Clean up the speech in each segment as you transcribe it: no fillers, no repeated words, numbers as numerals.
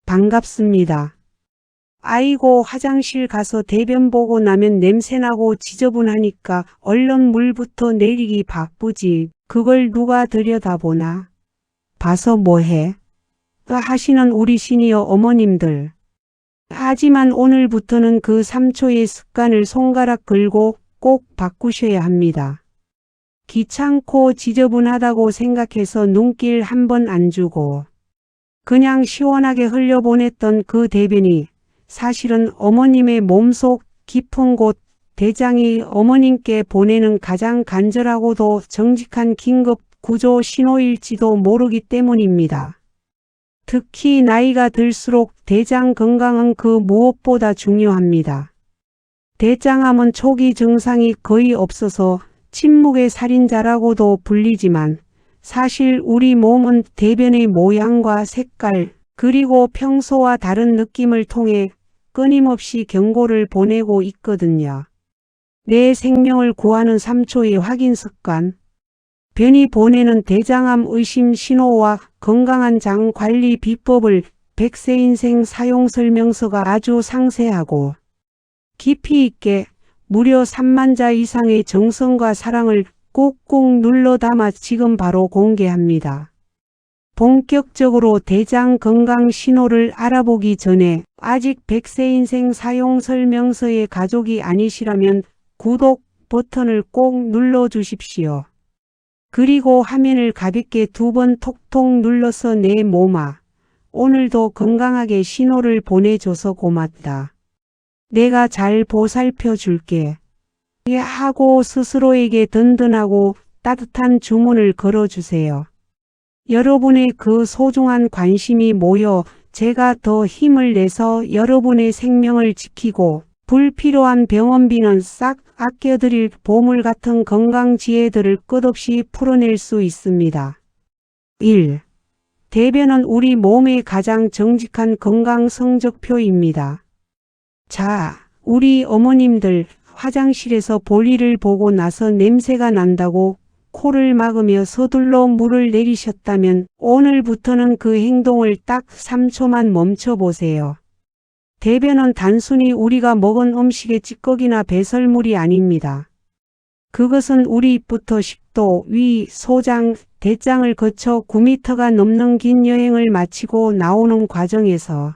반갑습니다. 아이고 화장실 가서 대변 보고 나면 냄새나고 지저분하니까 얼른 물부터 내리기 바쁘지. 그걸 누가 들여다보나. 봐서 뭐해? 하시는 우리 시니어 어머님들. 하지만 오늘부터는 그 3초의 습관을 손가락 걸고 꼭 바꾸셔야 합니다. 귀찮고 지저분하다고 생각해서 눈길 한 번 안 주고 그냥 시원하게 흘려보냈던 그 대변이 사실은 어머님의 몸속 깊은 곳 대장이 어머님께 보내는 가장 간절하고도 정직한 긴급 구조 신호일지도 모르기 때문입니다. 특히 나이가 들수록 대장 건강은 그 무엇보다 중요합니다. 대장암은 초기 증상이 거의 없어서 침묵의 살인자라고도 불리지만 사실 우리 몸은 대변의 모양과 색깔 그리고 평소와 다른 느낌을 통해 끊임없이 경고를 보내고 있거든요. 내 생명을 구하는 3초의 확인 습관. 변이 보내는 대장암 의심 신호와 건강한 장 관리 비법을 100세 인생 사용 설명서가 아주 상세하고 깊이 있게 무려 3만 자 이상의 정성과 사랑을 꾹꾹 눌러 담아 지금 바로 공개합니다. 본격적으로 대장 건강 신호를 알아보기 전에 아직 100세 인생 사용 설명서의 가족이 아니시라면 구독 버튼을 꼭 눌러 주십시오. 그리고 화면을 가볍게 2번 톡톡 눌러서 내 몸아, 오늘도 건강하게 신호를 보내줘서 고맙다. 내가 잘 보살펴 줄게. 하고 스스로에게 든든하고 따뜻한 주문을 걸어주세요. 여러분의 그 소중한 관심이 모여 제가 더 힘을 내서 여러분의 생명을 지키고 불필요한 병원비는 싹 아껴드릴 보물 같은 건강 지혜들을 끝없이 풀어낼 수 있습니다. 1. 대변은 우리 몸의 가장 정직한 건강 성적표입니다. 자, 우리 어머님들 화장실에서 볼일을 보고 나서 냄새가 난다고 코를 막으며 서둘러 물을 내리셨다면 오늘부터는 그 행동을 딱 3초만 멈춰보세요. 대변은 단순히 우리가 먹은 음식의 찌꺼기나 배설물이 아닙니다. 그것은 우리 입부터 식도, 위, 소장, 대장을 거쳐 9m가 넘는 긴 여행을 마치고 나오는 과정에서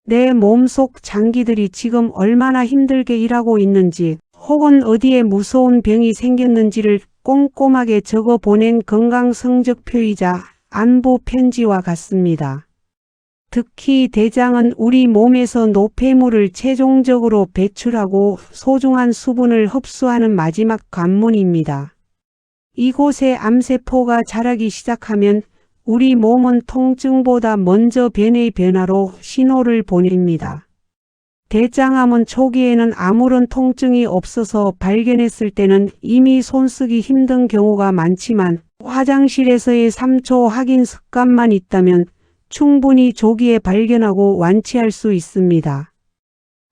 내 몸속 장기들이 지금 얼마나 힘들게 일하고 있는지 혹은 어디에 무서운 병이 생겼는지를 꼼꼼하게 적어 보낸 건강 성적표이자 안부 편지와 같습니다. 특히 대장은 우리 몸에서 노폐물을 최종적으로 배출하고 소중한 수분을 흡수하는 마지막 관문입니다. 이곳에 암세포가 자라기 시작하면 우리 몸은 통증보다 먼저 변의 변화로 신호를 보냅니다. 대장암은 초기에는 아무런 통증이 없어서 발견했을 때는 이미 손쓰기 힘든 경우가 많지만 화장실에서의 3초 확인 습관만 있다면 충분히 조기에 발견하고 완치할 수 있습니다.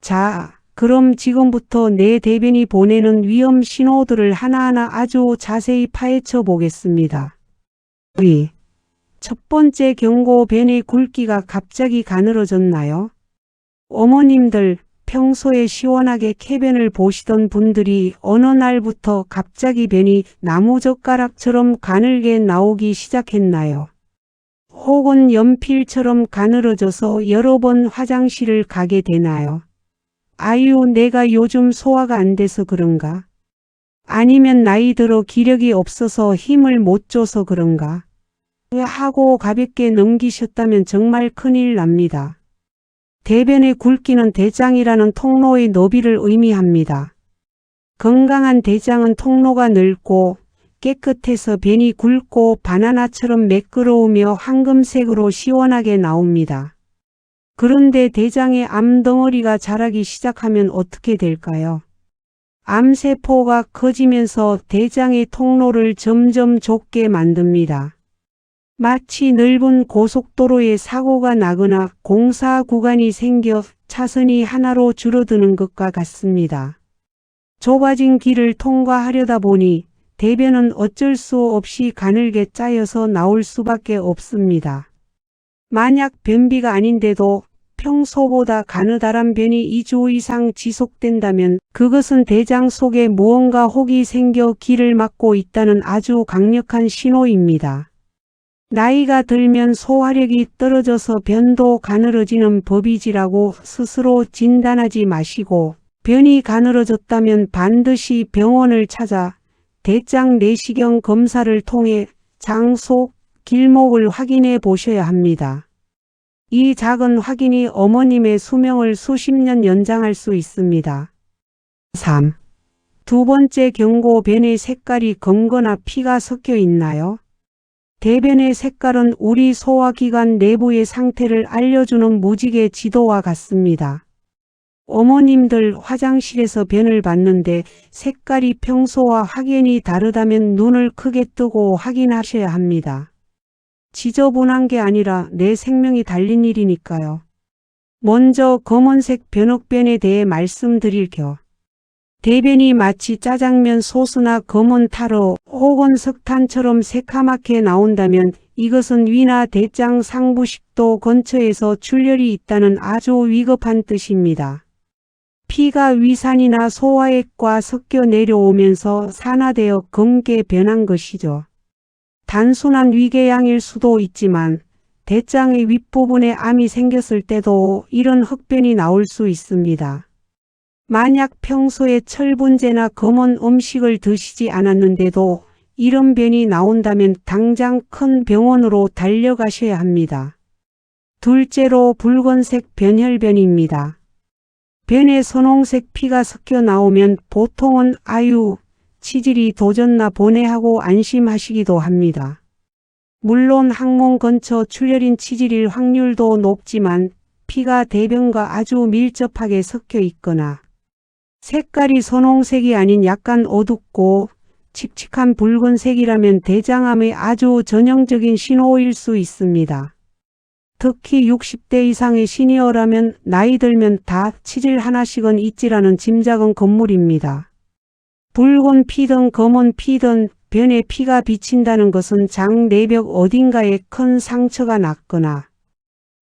자, 그럼 지금부터 내 대변이 보내는 위험 신호들을 하나하나 아주 자세히 파헤쳐 보겠습니다. 첫 번째 경고, 변의 굵기가 갑자기 가늘어졌나요? 어머님들, 평소에 시원하게 쾌변을 보시던 분들이 어느 날부터 갑자기 변이 나무젓가락처럼 가늘게 나오기 시작했나요? 혹은 연필처럼 가늘어져서 여러 번 화장실을 가게 되나요? 아유, 내가 요즘 소화가 안 돼서 그런가? 아니면 나이 들어 기력이 없어서 힘을 못 줘서 그런가? 하고 가볍게 넘기셨다면 정말 큰일 납니다. 대변의 굵기는 대장이라는 통로의 너비를 의미합니다. 건강한 대장은 통로가 넓고 깨끗해서 변이 굵고 바나나처럼 매끄러우며 황금색으로 시원하게 나옵니다. 그런데 대장에 암덩어리가 자라기 시작하면 어떻게 될까요? 암세포가 커지면서 대장의 통로를 점점 좁게 만듭니다. 마치 넓은 고속도로에 사고가 나거나 공사 구간이 생겨 차선이 하나로 줄어드는 것과 같습니다. 좁아진 길을 통과하려다 보니 대변은 어쩔 수 없이 가늘게 짜여서 나올 수밖에 없습니다. 만약 변비가 아닌데도 평소보다 가느다란 변이 2주 이상 지속된다면 그것은 대장 속에 무언가 혹이 생겨 길을 막고 있다는 아주 강력한 신호입니다. 나이가 들면 소화력이 떨어져서 변도 가늘어지는 법이지라고 스스로 진단하지 마시고 변이 가늘어졌다면 반드시 병원을 찾아 대장 내시경 검사를 통해 장 속 길목을 확인해 보셔야 합니다. 이 작은 확인이 어머님의 수명을 수십 년 연장할 수 있습니다. 3. 두 번째 경고, 변의 색깔이 검거나 피가 섞여 있나요? 대변의 색깔은 우리 소화기관 내부의 상태를 알려주는 무지개 지도와 같습니다. 어머님들 화장실에서 변을 봤는데 색깔이 평소와 확연히 다르다면 눈을 크게 뜨고 확인하셔야 합니다. 지저분한 게 아니라 내 생명이 달린 일이니까요. 먼저 검은색 변옥변에 대해 말씀드릴 겸 대변이 마치 짜장면 소스나 검은 타로 혹은 석탄처럼 새카맣게 나온다면 이것은 위나 대장 상부식도 근처에서 출혈이 있다는 아주 위급한 뜻입니다. 피가 위산이나 소화액과 섞여 내려오면서 산화되어 검게 변한 것이죠. 단순한 위궤양일 수도 있지만 대장의 윗부분에 암이 생겼을 때도 이런 흑변이 나올 수 있습니다. 만약 평소에 철분제나 검은 음식을 드시지 않았는데도 이런 변이 나온다면 당장 큰 병원으로 달려가셔야 합니다. 둘째로 붉은색 변혈변입니다. 변에 선홍색 피가 섞여 나오면 보통은 아유, 치질이 도졌나 보네 하고 안심하시기도 합니다. 물론 항문 근처 출혈인 치질일 확률도 높지만 피가 대변과 아주 밀접하게 섞여 있거나 색깔이 선홍색이 아닌 약간 어둡고 칙칙한 붉은색이라면 대장암의 아주 전형적인 신호일 수 있습니다. 특히 60대 이상의 시니어라면 나이 들면 다 치질 하나씩은 있지라는 짐작은 건물입니다. 붉은 피든 검은 피든 변에 피가 비친다는 것은 장 내벽 어딘가에 큰 상처가 났거나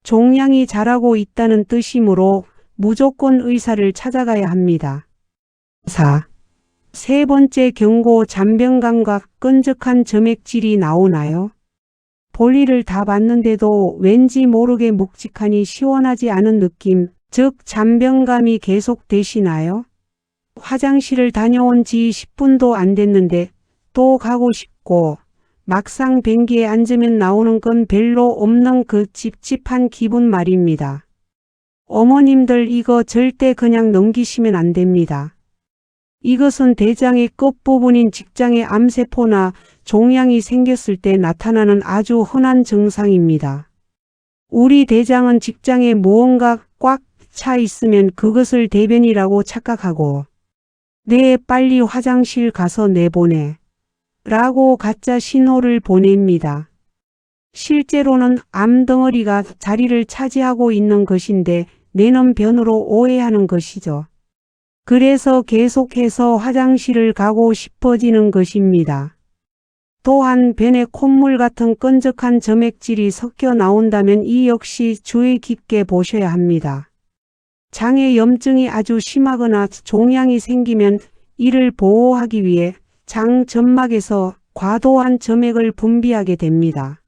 종양이 자라고 있다는 뜻이므로 무조건 의사를 찾아가야 합니다. 4. 세 번째 경고, 잔변감각, 끈적한 점액질이 나오나요? 볼일을 다 봤는데도 왠지 모르게 묵직하니 시원하지 않은 느낌, 즉 잔변감이 계속되시나요? 화장실을 다녀온 지 10분도 안 됐는데 또 가고 싶고 막상 변기에 앉으면 나오는 건 별로 없는 그 찝찝한 기분 말입니다. 어머님들 이거 절대 그냥 넘기시면 안 됩니다. 이것은 대장의 끝부분인 직장의 암세포나 종양이 생겼을 때 나타나는 아주 흔한 증상입니다. 우리 대장은 직장에 무언가 꽉 차 있으면 그것을 대변이라고 착각하고 네, 빨리 화장실 가서 내보내 라고 가짜 신호를 보냅니다. 실제로는 암덩어리가 자리를 차지하고 있는 것인데 내는 변으로 오해하는 것이죠. 그래서 계속해서 화장실을 가고 싶어지는 것입니다. 또한 변에 콧물 같은 끈적한 점액질이 섞여 나온다면 이 역시 주의 깊게 보셔야 합니다. 장에 염증이 아주 심하거나 종양이 생기면 이를 보호하기 위해 장 점막에서 과도한 점액을 분비하게 됩니다.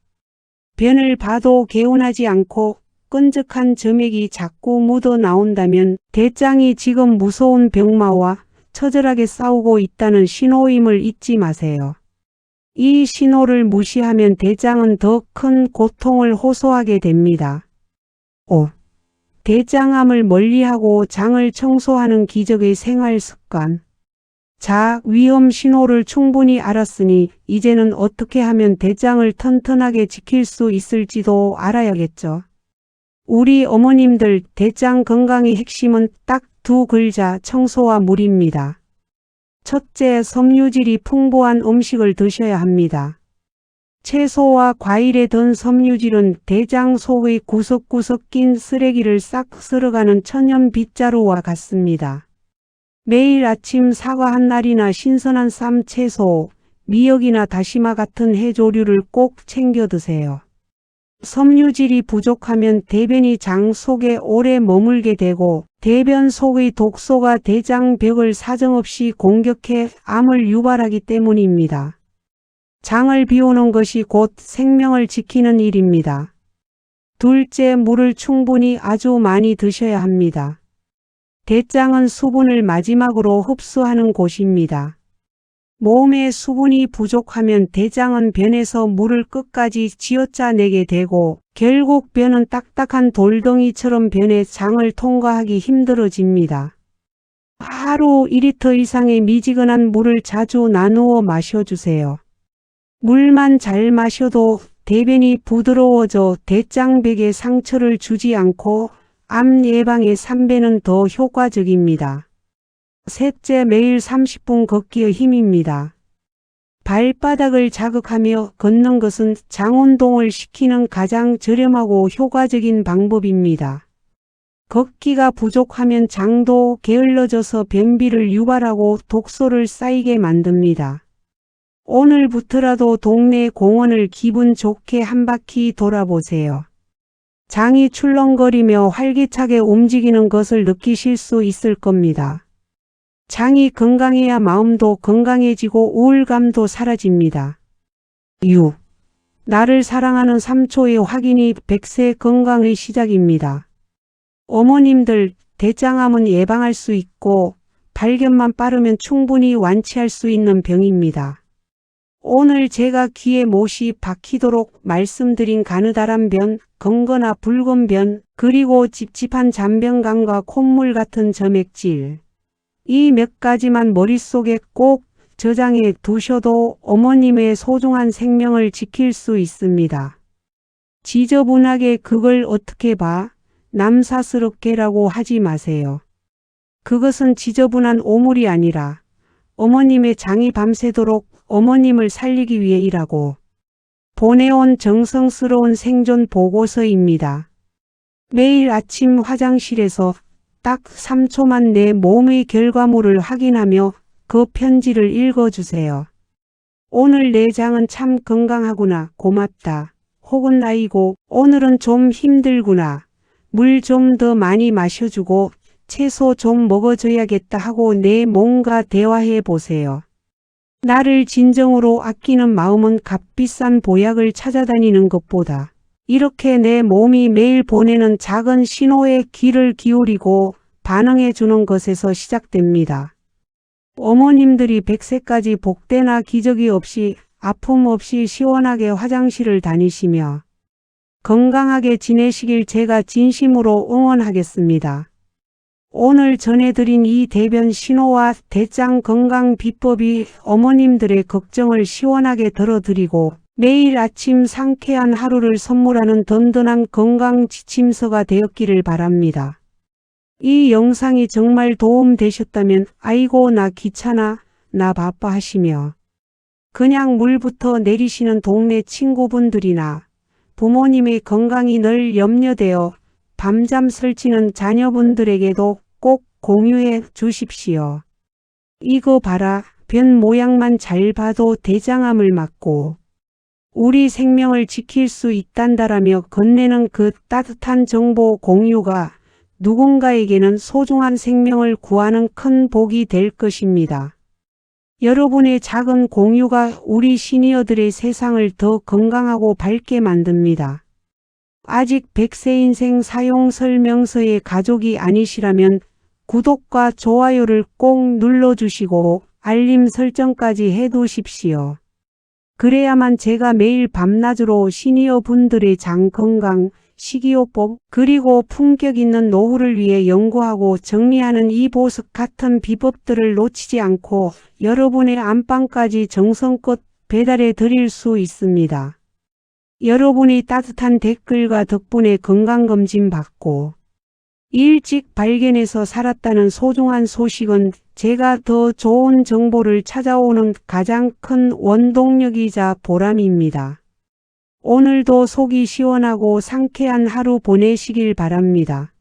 변을 봐도 개운하지 않고 끈적한 점액이 자꾸 묻어 나온다면 대장이 지금 무서운 병마와 처절하게 싸우고 있다는 신호임을 잊지 마세요. 이 신호를 무시하면 대장은 더 큰 고통을 호소하게 됩니다. 5. 대장암을 멀리하고 장을 청소하는 기적의 생활 습관. 자, 위험 신호를 충분히 알았으니 이제는 어떻게 하면 대장을 튼튼하게 지킬 수 있을지도 알아야겠죠. 우리 어머님들 대장 건강의 핵심은 딱 두 글자, 청소와 물입니다. 첫째, 섬유질이 풍부한 음식을 드셔야 합니다. 채소와 과일에 든 섬유질은 대장 속의 구석구석 낀 쓰레기를 싹 쓸어가는 천연 빗자루와 같습니다. 매일 아침 사과 한 알이나 신선한 쌈 채소, 미역이나 다시마 같은 해조류를 꼭 챙겨 드세요. 섬유질이 부족하면 대변이 장 속에 오래 머물게 되고 대변 속의 독소가 대장벽을 사정없이 공격해 암을 유발하기 때문입니다. 장을 비우는 것이 곧 생명을 지키는 일입니다. 둘째, 물을 충분히 아주 많이 드셔야 합니다. 대장은 수분을 마지막으로 흡수하는 곳입니다. 몸에 수분이 부족하면 대장은 변에서 물을 끝까지 쥐어짜내게 되고 결국 변은 딱딱한 돌덩이처럼 변의 장을 통과하기 힘들어집니다. 하루 2리터 이상의 미지근한 물을 자주 나누어 마셔주세요. 물만 잘 마셔도 대변이 부드러워져 대장벽에 상처를 주지 않고 암 예방에 3배는 더 효과적입니다. 셋째, 매일 30분 걷기의 힘입니다. 발바닥을 자극하며 걷는 것은 장운동을 시키는 가장 저렴하고 효과적인 방법입니다. 걷기가 부족하면 장도 게을러져서 변비를 유발하고 독소를 쌓이게 만듭니다. 오늘부터라도 동네 공원을 기분 좋게 한 바퀴 돌아보세요. 장이 출렁거리며 활기차게 움직이는 것을 느끼실 수 있을 겁니다. 장이 건강해야 마음도 건강해지고 우울감도 사라집니다. 6. 나를 사랑하는 3초의 확인이 100세 건강의 시작입니다. 어머님들, 대장암은 예방할 수 있고 발견만 빠르면 충분히 완치할 수 있는 병입니다. 오늘 제가 귀에 못이 박히도록 말씀드린 가느다란 변, 검거나 붉은 변, 그리고 찝찝한 잔변감과 콧물 같은 점액질, 이 몇 가지만 머릿속에 꼭 저장해 두셔도 어머님의 소중한 생명을 지킬 수 있습니다. 지저분하게 그걸 어떻게 봐? 남사스럽게라고 하지 마세요. 그것은 지저분한 오물이 아니라 어머님의 장이 밤새도록 어머님을 살리기 위해 일하고 보내온 정성스러운 생존 보고서입니다. 매일 아침 화장실에서 딱 3초만 내 몸의 결과물을 확인하며 그 편지를 읽어주세요. 오늘 내 장은 참 건강하구나, 고맙다. 혹은 아이고, 오늘은 좀 힘들구나. 물 좀 더 많이 마셔주고 채소 좀 먹어줘야겠다 하고 내 몸과 대화해 보세요. 나를 진정으로 아끼는 마음은 값비싼 보약을 찾아다니는 것보다 이렇게 내 몸이 매일 보내는 작은 신호에 귀를 기울이고 반응해 주는 것에서 시작됩니다. 어머님들이 100세까지 복대나 기저귀 없이 아픔 없이 시원하게 화장실을 다니시며 건강하게 지내시길 제가 진심으로 응원하겠습니다. 오늘 전해드린 이 대변 신호와 대장 건강 비법이 어머님들의 걱정을 시원하게 덜어드리고 매일 아침 상쾌한 하루를 선물하는 든든한 건강 지침서가 되었기를 바랍니다. 이 영상이 정말 도움되셨다면 아이고 나 귀찮아, 나 바빠 하시며 그냥 물부터 내리시는 동네 친구분들이나 부모님의 건강이 늘 염려되어 밤잠 설치는 자녀분들에게도 꼭 공유해 주십시오. 이거 봐라, 변 모양만 잘 봐도 대장암을 막고 우리 생명을 지킬 수 있단다라며 건네는 그 따뜻한 정보 공유가 누군가에게는 소중한 생명을 구하는 큰 복이 될 것입니다. 여러분의 작은 공유가 우리 시니어들의 세상을 더 건강하고 밝게 만듭니다. 아직 100세 인생 사용 설명서의 가족이 아니시라면 구독과 좋아요를 꼭 눌러주시고 알림 설정까지 해두십시오. 그래야만 제가 매일 밤낮으로 시니어 분들의 장 건강, 식이요법, 그리고 품격 있는 노후를 위해 연구하고 정리하는 이 보석 같은 비법들을 놓치지 않고 여러분의 안방까지 정성껏 배달해 드릴 수 있습니다. 여러분이 따뜻한 댓글과 덕분에 건강검진 받고 일찍 발견해서 살았다는 소중한 소식은 제가 더 좋은 정보를 찾아오는 가장 큰 원동력이자 보람입니다. 오늘도 속이 시원하고 상쾌한 하루 보내시길 바랍니다.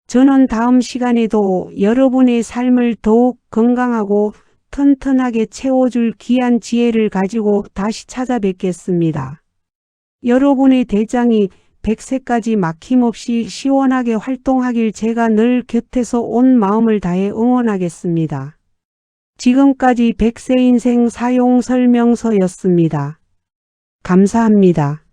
저는 다음 시간에도 여러분의 삶을 더욱 건강하고 튼튼하게 채워줄 귀한 지혜를 가지고 다시 찾아뵙겠습니다. 여러분의 대장이 100세까지 막힘없이 시원하게 활동하길 제가 늘 곁에서 온 마음을 다해 응원하겠습니다. 지금까지 100세 인생 사용 설명서였습니다. 감사합니다.